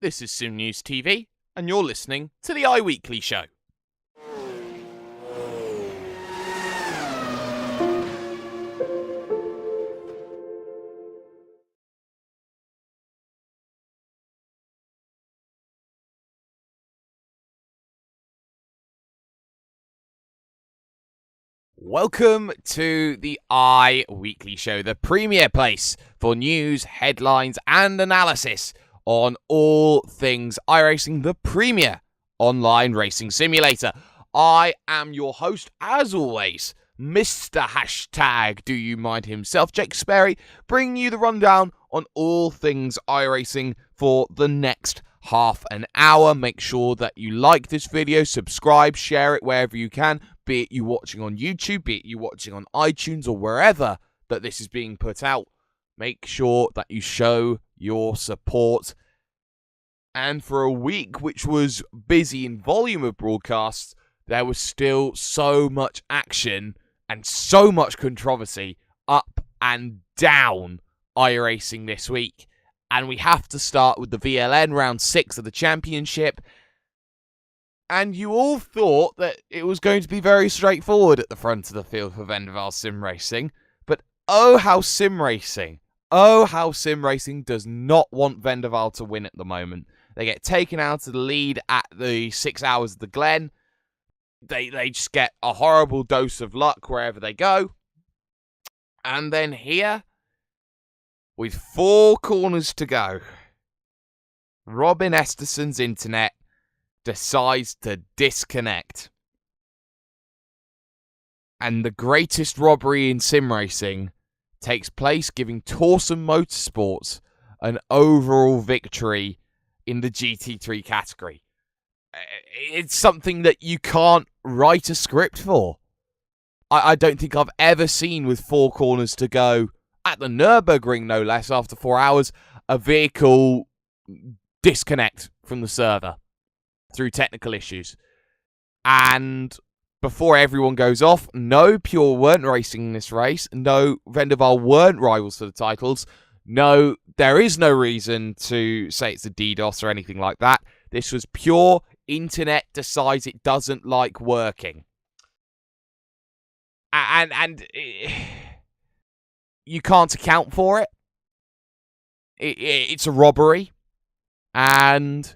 This is SimNews.TV, and you're listening to the iWeekly show. Welcome to the iWeekly show, the premier place for news, headlines, and analysis on all things iRacing, the premier online racing simulator. I am your host, as always, Mr. Hashtag Do You Mind himself, Jake Sparey, bringing you the rundown on all things iRacing for the next half an hour. Make sure that you like this video, subscribe, share it wherever you can, be it you watching on YouTube, be it you watching on iTunes or wherever that this is being put out. Make sure that you show your support. And for a week which was busy in volume of broadcasts, there was still so much action and so much controversy up and down iRacing this week. And we have to start with the VLN round 6 of the championship. And you all thought that it was going to be very straightforward at the front of the field for Vendaval Sim Racing. But oh how Sim Racing does not want Vendaval to win at the moment. They get taken out of the lead at the 6 hours of the Glen. They just get a horrible dose of luck wherever they go. And then here, with 4 corners to go, Robin Esterson's internet decides to disconnect. And the greatest robbery in sim racing takes place, giving Torsen Motorsports an overall victory in the GT3 category. It's something that you can't write a script for. I don't think I've ever seen, with 4 corners to go, at the Nürburgring no less, after 4 hours, a vehicle disconnect from the server through technical issues. And before everyone goes off, no, Pure weren't racing in this race. No, Vendaval weren't rivals for the titles. No, there is no reason to say it's a DDoS or anything like that. This was pure internet decides it doesn't like working. And you can't account for it. It's a robbery. And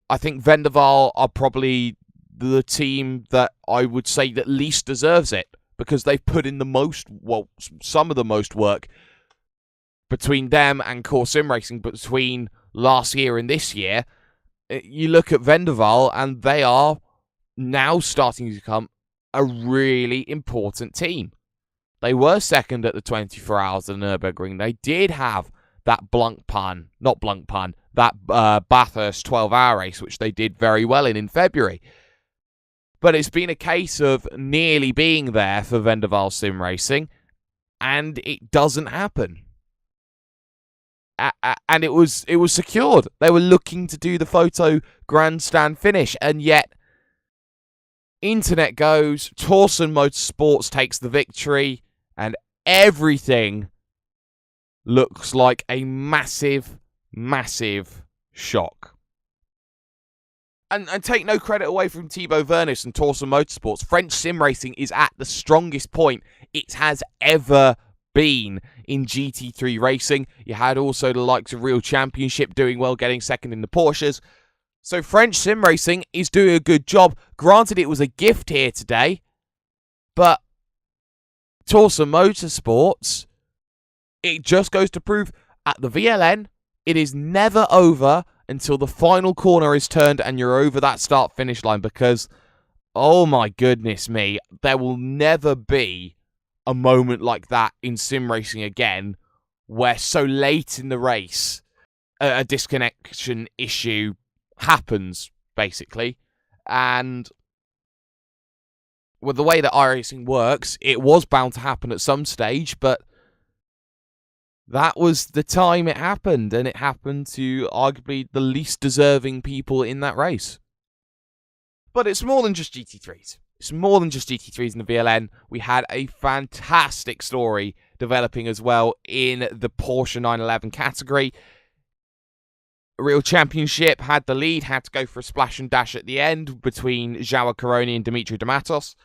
I think Vendaval are probably the team that I would say that least deserves it, because they've put in the most, well, some of the most work between them and Core Sim Racing between last year and this year. You look at Vendaval and they are now starting to become a really important team. They were second at the 24 hours of the Nürburgring. They did have that that Bathurst 12-hour race, which they did very well in February. But it's been a case of nearly being there for Vendaval Sim Racing, and it doesn't happen. And it was secured. They were looking to do the photo grandstand finish, and yet internet goes, Torsen Motorsports takes the victory, and everything looks like a massive, massive shock. And take no credit away from Thibaut Vernis and Torsen Motorsports. French sim racing is at the strongest point it has ever been in GT3 racing. You had also the likes of Real Championship doing well, getting second in the Porsches. So French sim racing is doing a good job. Granted, it was a gift here today, but Torsen Motorsports, it just goes to prove at the VLN, it is never over until the final corner is turned and you're over that start-finish line, because, oh my goodness me, there will never be a moment like that in sim racing again, where so late in the race a disconnection issue happens, basically. And with the way that iRacing works, it was bound to happen at some stage, but that was the time it happened, and it happened to arguably the least deserving people in that race. But it's more than just GT3s. It's more than just GT3s in the VLN. We had a fantastic story developing as well in the Porsche 911 category. real championship, had the lead, had to go for a splash and dash at the end between Joao Caroni and Dimitri Damatos.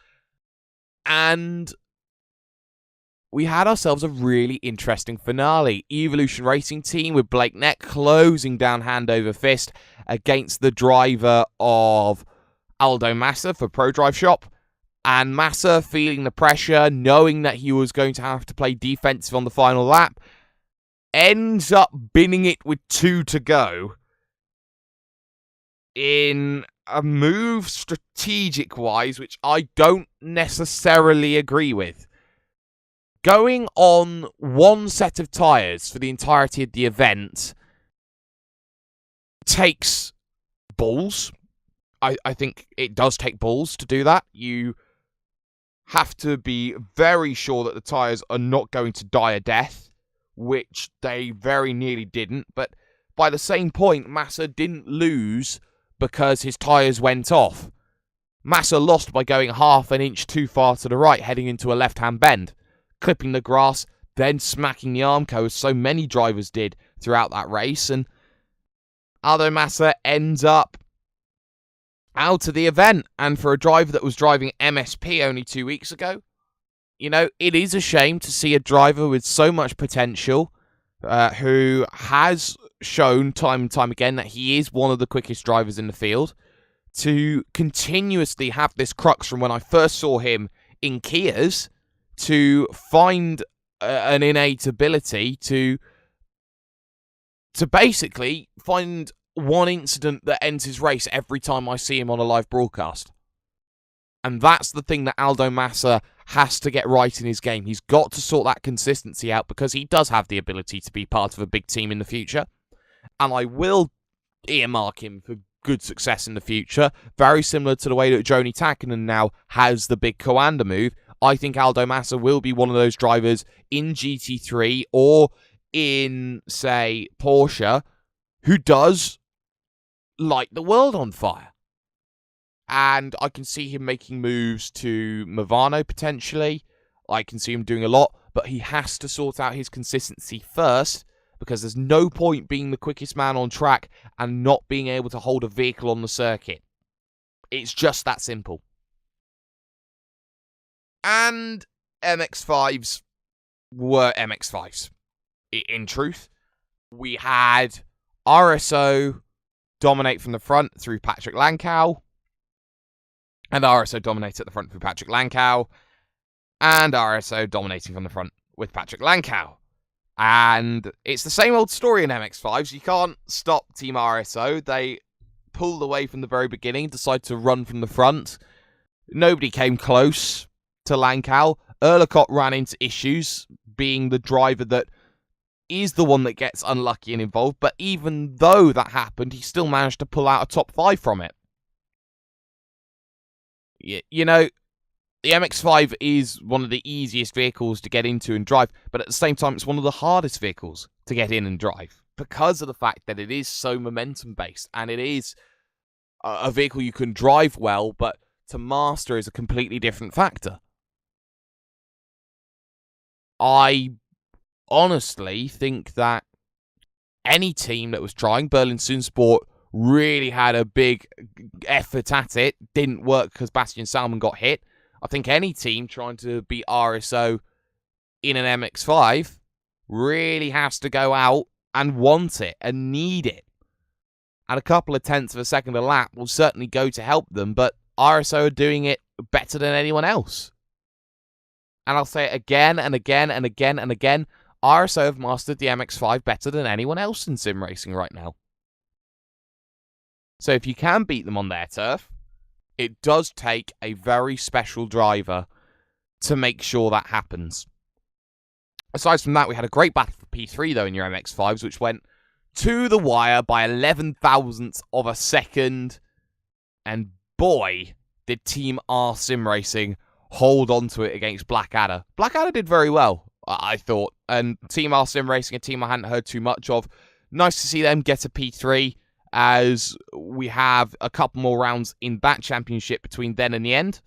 And we had ourselves a really interesting finale. Evolution Racing Team with Blake Neck closing down hand over fist against the driver of Aldo Massa for Pro Drive Shop. And Massa, feeling the pressure, knowing that he was going to have to play defensive on the final lap, ends up binning it with 2 to go in a move strategic-wise, which I don't necessarily agree with. Going on one set of tyres for the entirety of the event takes balls. I think it does take balls to do that. You have to be very sure that the tyres are not going to die a death, which they very nearly didn't. But by the same point, Massa didn't lose because his tyres went off. Massa lost by going half an inch too far to the right, heading into a left-hand bend, clipping the grass, then smacking the Armco, as so many drivers did throughout that race. And Aldo Massa ends up out of the event. And for a driver that was driving MSP only 2 weeks ago, you know, it is a shame to see a driver with so much potential, who has shown time and time again that he is one of the quickest drivers in the field, to continuously have this crux from when I first saw him in Kias, to find an innate ability to basically find one incident that ends his race every time I see him on a live broadcast. And that's the thing that Aldo Massa has to get right in his game. He's got to sort that consistency out, because he does have the ability to be part of a big team in the future. And I will earmark him for good success in the future. Very similar to the way that Joni Takinen now has the big Coanda move. I think Aldo Massa will be one of those drivers in GT3 or in, say, Porsche, who does light the world on fire. And I can see him making moves to Movano, potentially. I can see him doing a lot, but he has to sort out his consistency first, because there's no point being the quickest man on track and not being able to hold a vehicle on the circuit. It's just that simple. And MX-5s were MX-5s. In truth, we had RSO dominate from the front through Patrick Lankow, and RSO dominate at the front through Patrick Lankow, and RSO dominating from the front with Patrick Lankow. And it's the same old story in MX-5s. You can't stop Team RSO. They pulled away from the very beginning, decided to run from the front. Nobody came close to Lankow. Erlicott ran into issues, being the driver that is the one that gets unlucky and involved. But even though that happened, he still managed to pull out a top 5 from it. You know, the MX-5 is one of the easiest vehicles to get into and drive, but at the same time, it's one of the hardest vehicles to get in and drive, because of the fact that it is so momentum-based, and it is a vehicle you can drive well, but to master is a completely different factor. I honestly think that any team that was trying, Berlin Sunsport really had a big effort at it, didn't work because Bastian Salmon got hit. I think any team trying to beat RSO in an MX-5 really has to go out and want it and need it. And a couple of tenths of a second a lap will certainly go to help them, but RSO are doing it better than anyone else. And I'll say it again and again and again and again, RSO have mastered the MX-5 better than anyone else in sim racing right now. So if you can beat them on their turf, it does take a very special driver to make sure that happens. Aside from that, we had a great battle for P3, though, in your MX-5s, which went to the wire by 11 thousandths of a second. And boy, did Team R Sim Racing hold on to it against Blackadder. Blackadder did very well, I thought. And Team R Sim Racing, a team I hadn't heard too much of. Nice to see them get a P3, as we have a couple more rounds in that championship between then and the end.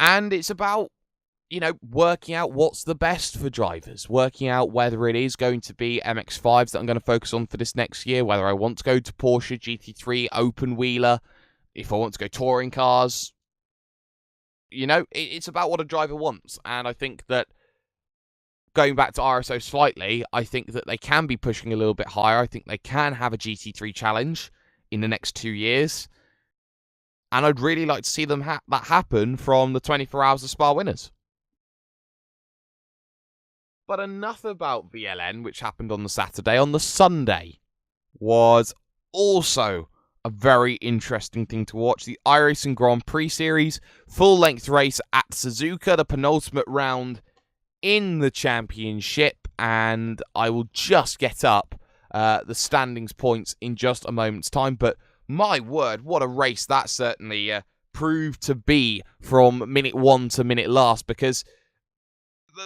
And it's about working out what's the best for drivers, working out whether it is going to be MX-5s that I'm going to focus on for this next year, whether I want to go to Porsche GT3, open wheeler, if I want to go touring cars. It's about what a driver wants. And I think that going back to RSO slightly, I think that they can be pushing a little bit higher. I think they can have a GT3 challenge in the next 2 years. And I'd really like to see them that happen from the 24 Hours of Spa winners. But enough about VLN, which happened on the Saturday. On the Sunday was also a very interesting thing to watch. The iRacing Grand Prix Series, full-length race at Suzuka, the penultimate round in the championship. And I will just get up the standings points in just a moment's time. But my word, what a race that certainly proved to be from minute 1 to minute last, because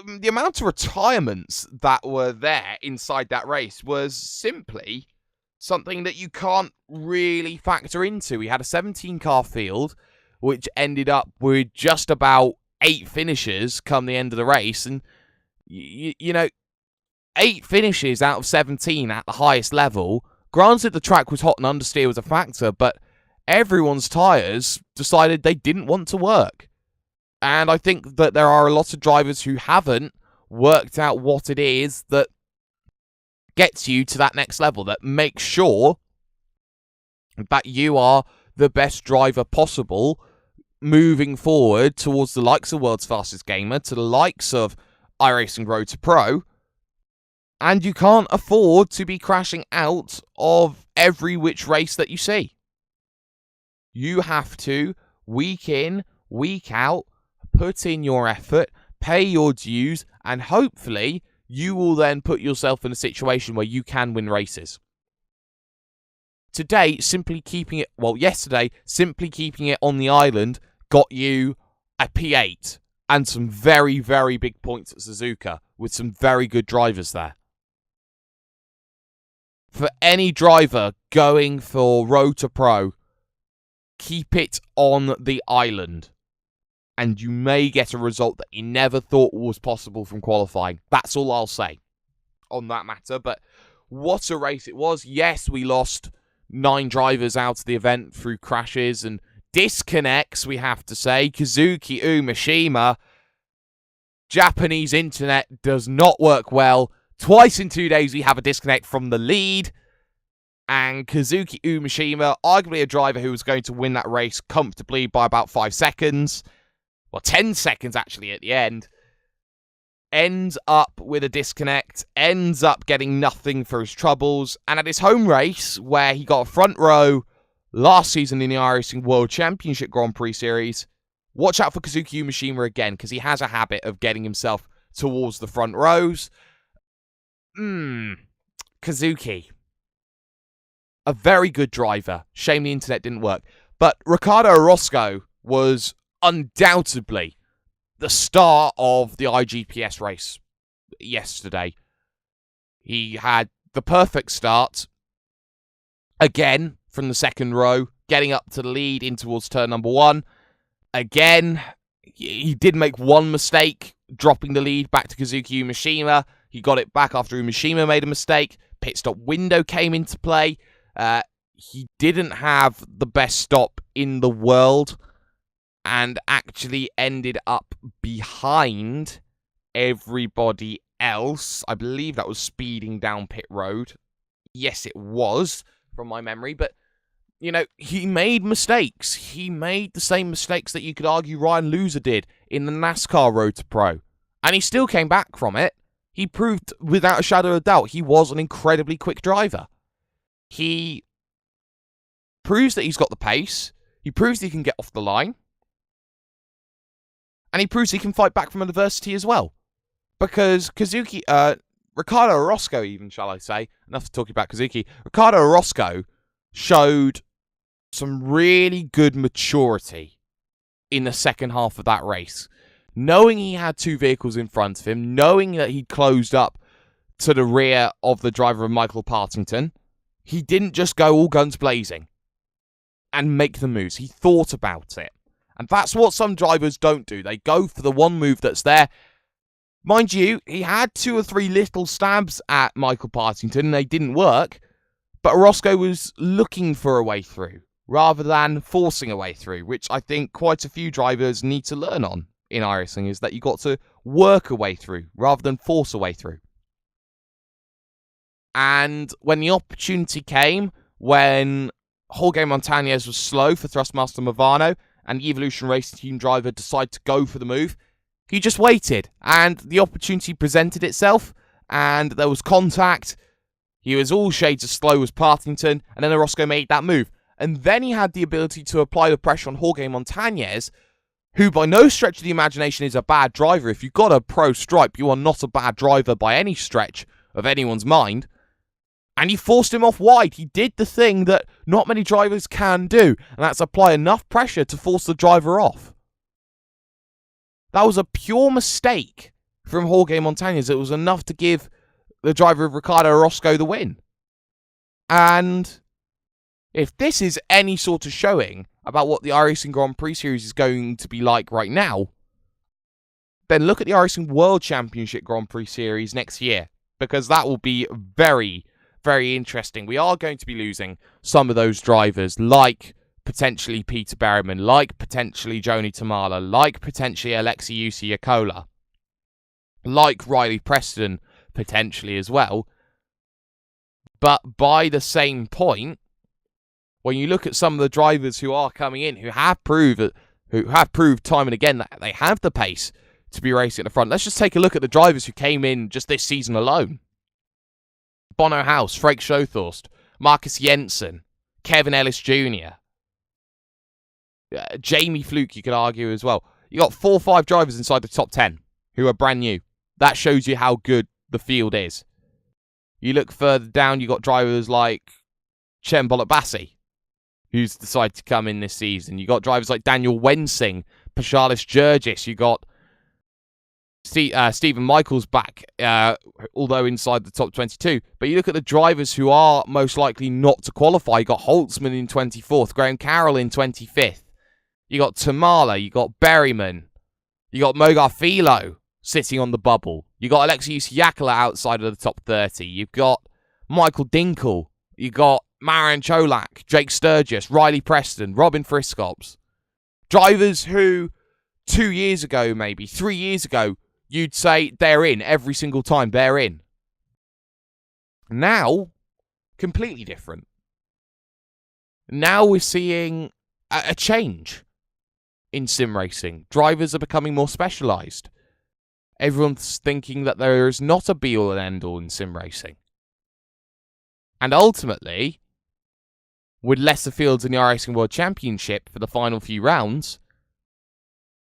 the amount of retirements that were there inside that race was simply something that you can't really factor into. We had a 17-car field, which ended up with just about 8 finishes come the end of the race. And, 8 finishes out of 17 at the highest level. Granted, the track was hot and understeer was a factor, but everyone's tyres decided they didn't want to work. And I think that there are a lot of drivers who haven't worked out what it is that gets you to that next level, that makes sure that you are the best driver possible moving forward towards the likes of World's Fastest Gamer, to the likes of iRacing Road to Pro. And you can't afford to be crashing out of every which race that you see. You have to, week in, week out, put in your effort, pay your dues, and hopefully you will then put yourself in a situation where you can win races. Yesterday, simply keeping it on the island got you a P8 and some very, very big points at Suzuka with some very good drivers there. For any driver going for Road to Pro, keep it on the island, and you may get a result that you never thought was possible from qualifying. That's all I'll say on that matter. But what a race it was. Yes, we lost 9 drivers out of the event through crashes and disconnects, we have to say. Kazuki Umeshima, Japanese internet does not work well. Twice in 2 days we have a disconnect from the lead. And Kazuki Umeshima, arguably a driver who was going to win that race comfortably by about 5 seconds, well, 10 seconds actually at the end, ends up with a disconnect, ends up getting nothing for his troubles. And at his home race, where he got a front row last season in the iRacing World Championship Grand Prix Series, watch out for Kazuki Umeshima again, because he has a habit of getting himself towards the front rows. Kazuki, a very good driver. Shame the internet didn't work. But Ricardo Orozco was undoubtedly the star of the IGPS race yesterday. He had the perfect start. Again, from the second row, getting up to the lead in towards turn number 1. Again, he did make one mistake, dropping the lead back to Kazuki Umeshima. He got it back after Umeshima made a mistake. Pit stop window came into play. He didn't have the best stop in the world and actually ended up behind everybody else. I believe that was speeding down pit road. Yes, it was, from my memory. But, he made mistakes. He made the same mistakes that you could argue Ryan Loser did in the NASCAR Road to Pro. And he still came back from it. He proved, without a shadow of doubt, he was an incredibly quick driver. He proves that he's got the pace. He proves he can get off the line. And he proves he can fight back from adversity as well. Because Ricardo Orozco even, shall I say, enough to talk about Kazuki, Ricardo Orozco showed some really good maturity in the second half of that race. Knowing he had 2 vehicles in front of him, knowing that he'd closed up to the rear of the driver of Michael Partington, he didn't just go all guns blazing and make the moves. He thought about it. And that's what some drivers don't do. They go for the one move that's there. Mind you, he had 2 or 3 little stabs at Michael Partington and they didn't work. But Roscoe was looking for a way through rather than forcing a way through, which I think quite a few drivers need to learn on in iRacing, is that you got to work a way through rather than force a way through. And when the opportunity came, when Jorge Montañez was slow for Thrustmaster Movano and the Evolution Racing Team driver decided to go for the move, he just waited and the opportunity presented itself and there was contact. He was all shades of slow as Partington, and then Roscoe made that move. And then he had the ability to apply the pressure on Jorge Montañez, who by no stretch of the imagination is a bad driver. If you've got a pro stripe, you are not a bad driver by any stretch of anyone's mind. And he forced him off wide. He did the thing that not many drivers can do, and that's apply enough pressure to force the driver off. That was a pure mistake from Jorge Montañez. It was enough to give the driver of Ricardo Roscoe the win. And if this is any sort of showing about what the iRacing Grand Prix Series is going to be like right now, then look at the iRacing World Championship Grand Prix Series next year, because that will be very, very interesting. We are going to be losing some of those drivers, like potentially Peter Berryman, like potentially Joni Tamala, like potentially Alexi Usiakola, like Riley Preston, potentially as well. But by the same point, when you look at some of the drivers who are coming in, who have proved time and again that they have the pace to be racing at the front. Let's just take a look at the drivers who came in just this season alone. Bono House, Freek Schothorst, Marcus Jensen, Kevin Ellis Jr., Jamie Fluke, you could argue as well. You got 4 or 5 drivers inside the top 10 who are brand new. That shows you how good the field is. You look further down, you got drivers like Chen Bolotbasi, who's decided to come in this season. You got drivers like Daniel Wensing, Pashalis Jurgis. You got Stephen Michaels back, although inside the top 22. But you look at the drivers who are most likely not to qualify. You got Holtzman in 24th, Graham Carroll in 25th. You got Tamala, you got Berryman, you got Mogar Philo sitting on the bubble. You got Alexius Yakala outside of the top 30. You've got Michael Dinkle. You got Marian Cholak, Jake Sturgis, Riley Preston, Robin Friscops. Drivers who 2 years ago, maybe 3 years ago, you'd say they're in every single time. They're in. Now, completely different. Now we're seeing a change in sim racing. Drivers are becoming more specialised. Everyone's thinking that there is not a be-all and end-all in sim racing. And ultimately, with lesser fields in the iRacing World Championship for the final few rounds,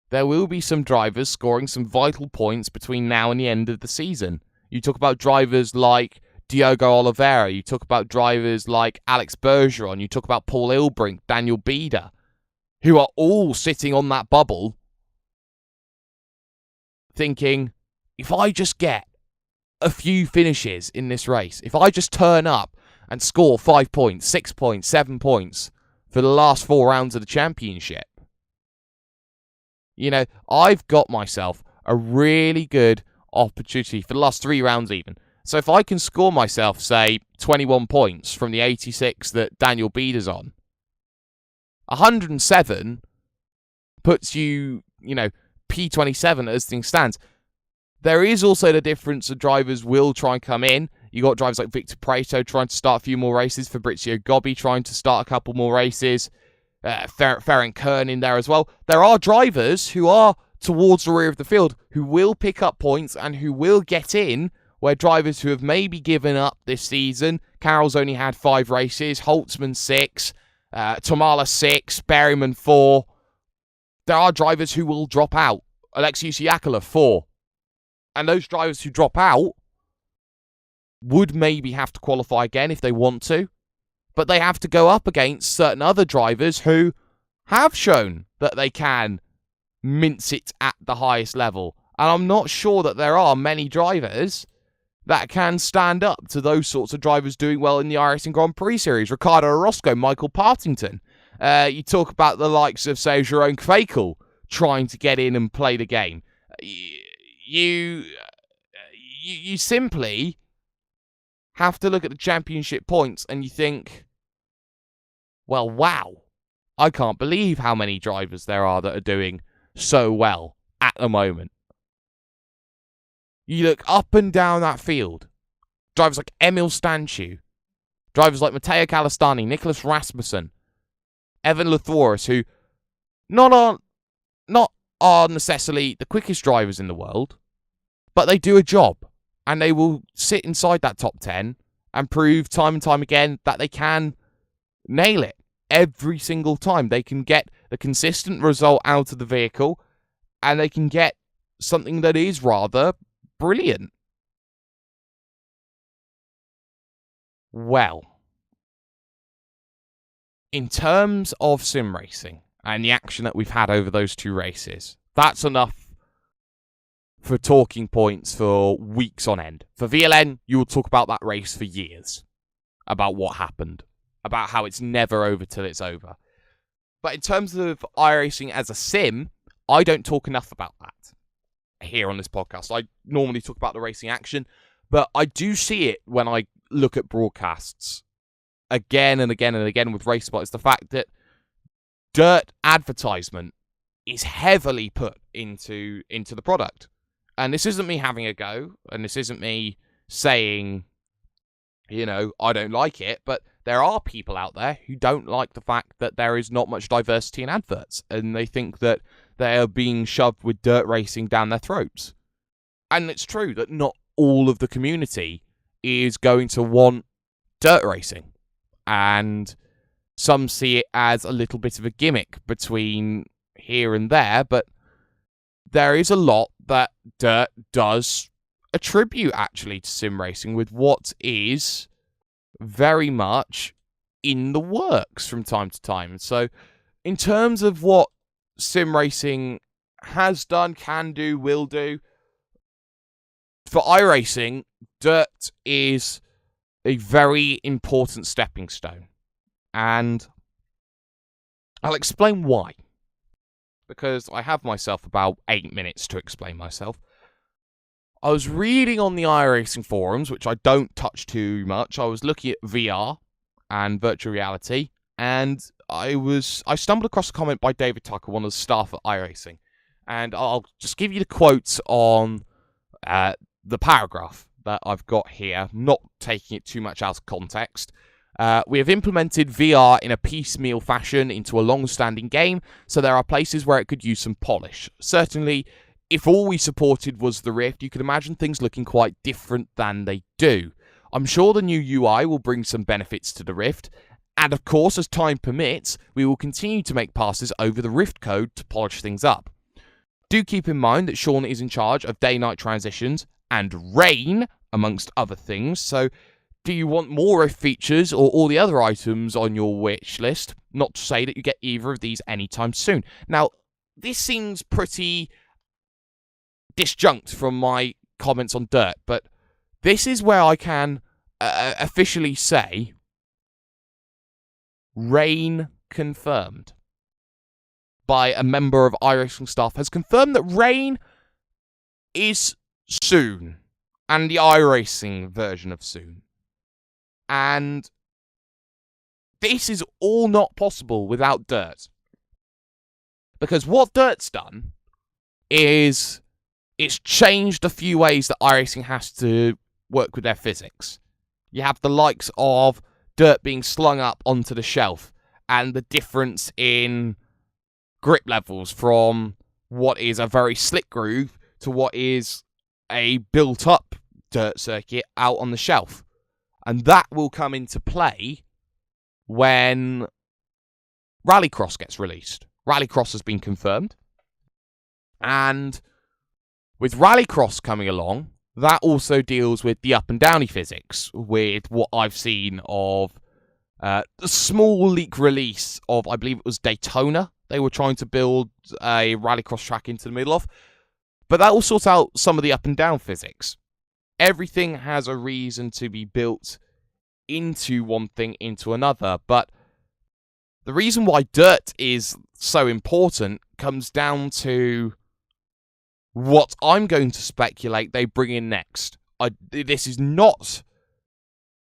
there will be some drivers scoring some vital points between now and the end of the season. You talk about drivers like Diogo Oliveira, you talk about drivers like Alex Bergeron, you talk about Paul Ilbrink, Daniel Bieder, who are all sitting on that bubble thinking, if I just get a few finishes in this race, if I just turn up and score 5 points, 6 points, 7 points for the last 4 rounds of the championship, you know, I've got myself a really good opportunity for the last 3 rounds even. So if I can score myself, say, 21 points from the 86 that Daniel Bieder's on, 107 puts you, you know, P27 as things stands. There is also the difference of drivers will try and come in. You got drivers like Victor Preto trying to start a few more races, Fabrizio Gobbi trying to start a couple more races, Ferenc Kern in there as well. There are drivers who are towards the rear of the field who will pick up points and who will get in, where drivers who have maybe given up this season, Carroll's only had 5 races, Holtzman 6, Tamala 6, Berryman 4. There are drivers who will drop out. Alexius Yakala 4. And those drivers who drop out would maybe have to qualify again if they want to. But they have to go up against certain other drivers who have shown that they can mince it at the highest level. And I'm not sure that there are many drivers that can stand up to those sorts of drivers doing well in the iRacing Grand Prix Series. Ricardo Orozco, Michael Partington. You talk about the likes of, say, Jerome Kvakel trying to get in and play the game. You simply have to look at the championship points and you think, well, wow, I can't believe how many drivers there are that are doing so well at the moment. You look up and down that field. Drivers like Emil Stanchu, drivers like Matteo Calistani, Nicholas Rasmussen, Evan Lathoris, who not are necessarily the quickest drivers in the world, but they do a job, and they will sit inside that top 10 and prove time and time again that they can nail it every single time. They can get the consistent result out of the vehicle, and they can get something that is rather brilliant. Well, in terms of sim racing and the action that we've had over those two races, that's enough for talking points for weeks on end. For VLN, you will talk about that race for years, about what happened, about how it's never over till it's over. But in terms of iRacing as a sim, I don't talk enough about that here on this podcast. I normally talk about the racing action, but I do see it when I look at broadcasts again and again and again with RaceSpot. It's the fact that dirt advertisement is heavily put into the product. And this isn't me having a go, and this isn't me saying, I don't like it, but there are people out there who don't like the fact that there is not much diversity in adverts, and they think that they are being shoved with dirt racing down their throats. And it's true that not all of the community is going to want dirt racing, and some see it as a little bit of a gimmick between here and there, but there is a lot that dirt does attribute actually to sim racing, with what is very much in the works from time to time. So in terms of what sim racing has done, can do, will do, for iRacing, dirt is a very important stepping stone. And I'll explain why. Because I have myself about 8 minutes to explain myself. I was reading on the iRacing forums, which I don't touch too much. I was looking at VR and virtual reality, and I stumbled across a comment by David Tucker, one of the staff at iRacing. And I'll just give you the quotes on the paragraph that I've got here, not taking it too much out of context. We have implemented VR in a piecemeal fashion into a long-standing game, so there are places where it could use some polish. Certainly, if all we supported was the Rift, you could imagine things looking quite different than they do. I'm sure the new UI will bring some benefits to the Rift, and of course, as time permits, we will continue to make passes over the Rift code to polish things up. Do keep in mind that Sean is in charge of day-night transitions and rain, amongst other things, so do you want more Rift features or all the other items on your wish list? Not to say that you get either of these anytime soon. Now, this seems pretty disjunct from my comments on dirt, but this is where I can officially say rain confirmed by a member of iRacing staff has confirmed that rain is soon, and the iRacing version of soon. And this is all not possible without dirt. Because what dirt's done is it's changed a few ways that iRacing has to work with their physics. You have the likes of dirt being slung up onto the shelf, and the difference in grip levels from what is a very slick groove to what is a built-up dirt circuit out on the shelf. And that will come into play when Rallycross gets released. Rallycross has been confirmed. And with Rallycross coming along, that also deals with the up and downy physics, with what I've seen of a small leak release of, I believe it was Daytona. They were trying to build a Rallycross track into the middle of. But that will sort out some of the up and down physics. Everything has a reason to be built into one thing, into another. But The reason why dirt is so important comes down to what I'm going to speculate they bring in next. This is not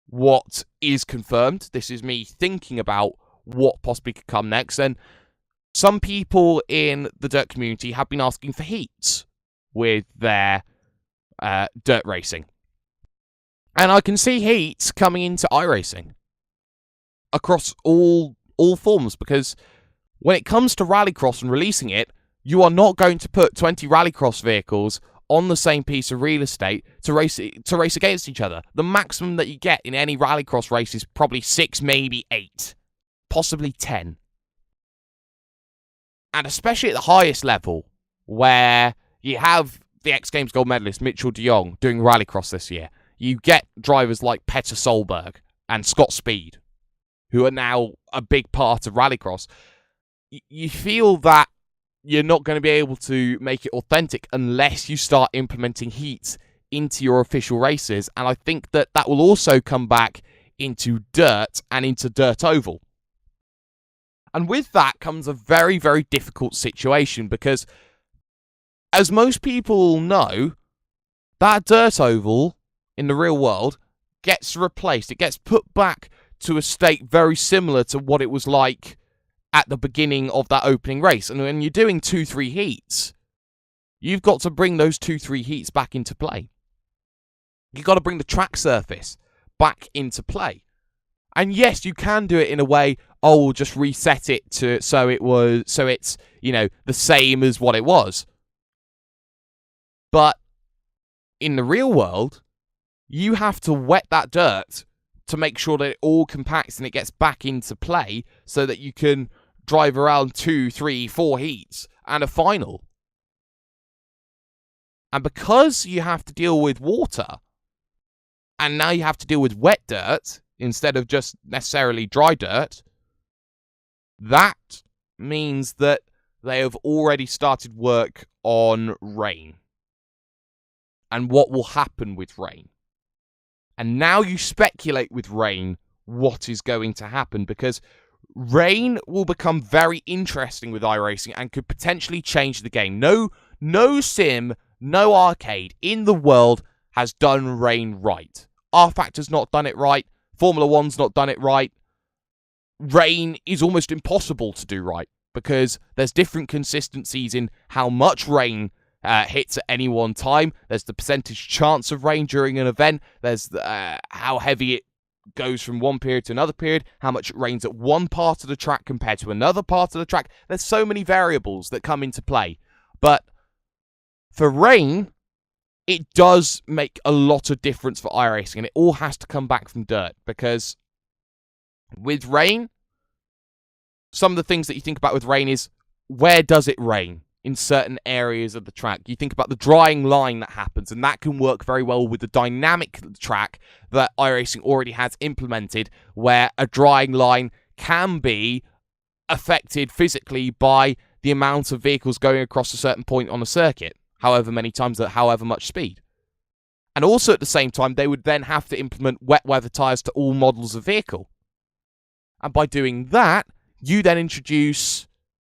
what is confirmed. This is me thinking about what possibly could come next. And some people in the dirt community have been asking for heats with their dirt racing. And I can see heats coming into iRacing across all forms, because when it comes to Rallycross and releasing it, you are not going to put 20 Rallycross vehicles on the same piece of real estate to race against each other. The maximum that you get in any Rallycross race is probably 6, maybe 8, possibly 10. And especially at the highest level, where you have the X Games gold medalist Mitchell de Jong doing Rallycross this year, you get drivers like Petter Solberg and Scott Speed, who are now a big part of Rallycross. You feel that you're not going to be able to make it authentic unless you start implementing heats into your official races. And I think that that will also come back into dirt and into dirt oval. And with that comes a very, very difficult situation, because as most people know, that dirt oval in the real world gets replaced. It gets put back to a state very similar to what it was like at the beginning of that opening race. And when you're doing 2-3 heats, you've got to bring those 2-3 heats back into play. You've got to bring the track surface back into play. And yes, you can do it in a way, we'll just reset it so it's, the same as what it was. But in the real world, you have to wet that dirt to make sure that it all compacts and it gets back into play so that you can drive around 2, 3, 4 heats and a final. And because you have to deal with water, and now you have to deal with wet dirt instead of just necessarily dry dirt, that means that they have already started work on rain and what will happen with rain. And now you speculate with rain what is going to happen, because rain will become very interesting with iRacing and could potentially change the game. No sim, no arcade in the world has done rain right. R-Factor's not done it right. Formula One's not done it right. Rain is almost impossible to do right, because there's different consistencies in how much rain hits at any one time. There's the percentage chance of rain during an event. There's how heavy it goes from one period to another period, how much it rains at one part of the track compared to another part of the track. There's so many variables that come into play. But for rain, it does make a lot of difference for iRacing, and it all has to come back from dirt, because with rain, some of the things that you think about with rain is, where does it rain in certain areas of the track? You think about the drying line that happens, and that can work very well with the dynamic track that iRacing already has implemented, where a drying line can be affected physically by the amount of vehicles going across a certain point on a circuit, however many times at however much speed. And also at the same time, they would then have to implement wet weather tyres to all models of vehicle. And by doing that, you then introduce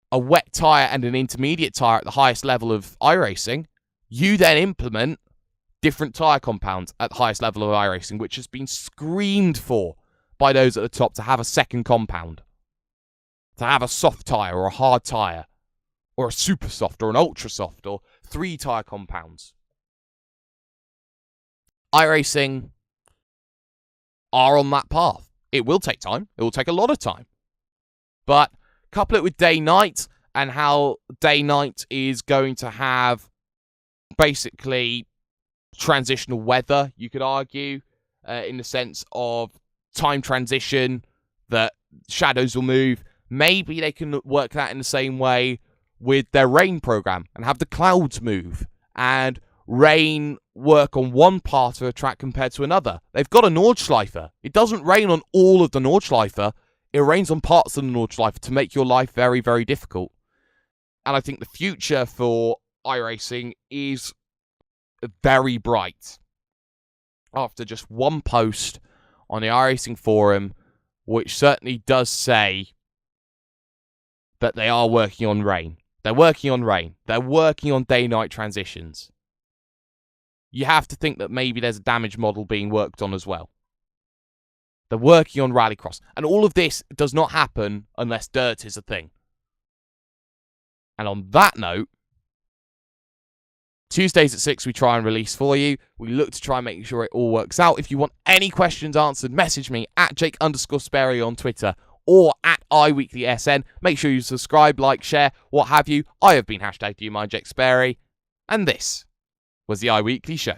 a wet tyre and an intermediate tyre at the highest level of iRacing. You then implement different tyre compounds at the highest level of iRacing, which has been screamed for by those at the top to have a second compound. To have a soft tyre or a hard tyre, or a super soft or an ultra soft, or 3 tyre compounds. iRacing are on that path. It will take time. It will take a lot of time. But couple it with day-night, and how day-night is going to have basically transitional weather, you could argue, in the sense of time transition, that shadows will move. Maybe they can work that in the same way with their rain program and have the clouds move and rain work on one part of a track compared to another. They've got a Nordschleifer. It doesn't rain on all of the Nordschleifer. It rains on parts of the Nordschleifer to make your life very, very difficult. And I think the future for iRacing is very bright. After just one post on the iRacing forum, which certainly does say that they are working on rain. They're working on rain. They're working on day-night transitions. You have to think that maybe there's a damage model being worked on as well. They're working on rallycross. And all of this does not happen unless dirt is a thing. And on that note, Tuesdays at 6 we try and release for you. We look to try and make sure it all works out. If you want any questions answered, message me at Jake_Sparey on Twitter or at iWeeklySN. Make sure you subscribe, like, share, what have you. I have been #DoYouMind Jake Sparey, and this was the iWeekly Show.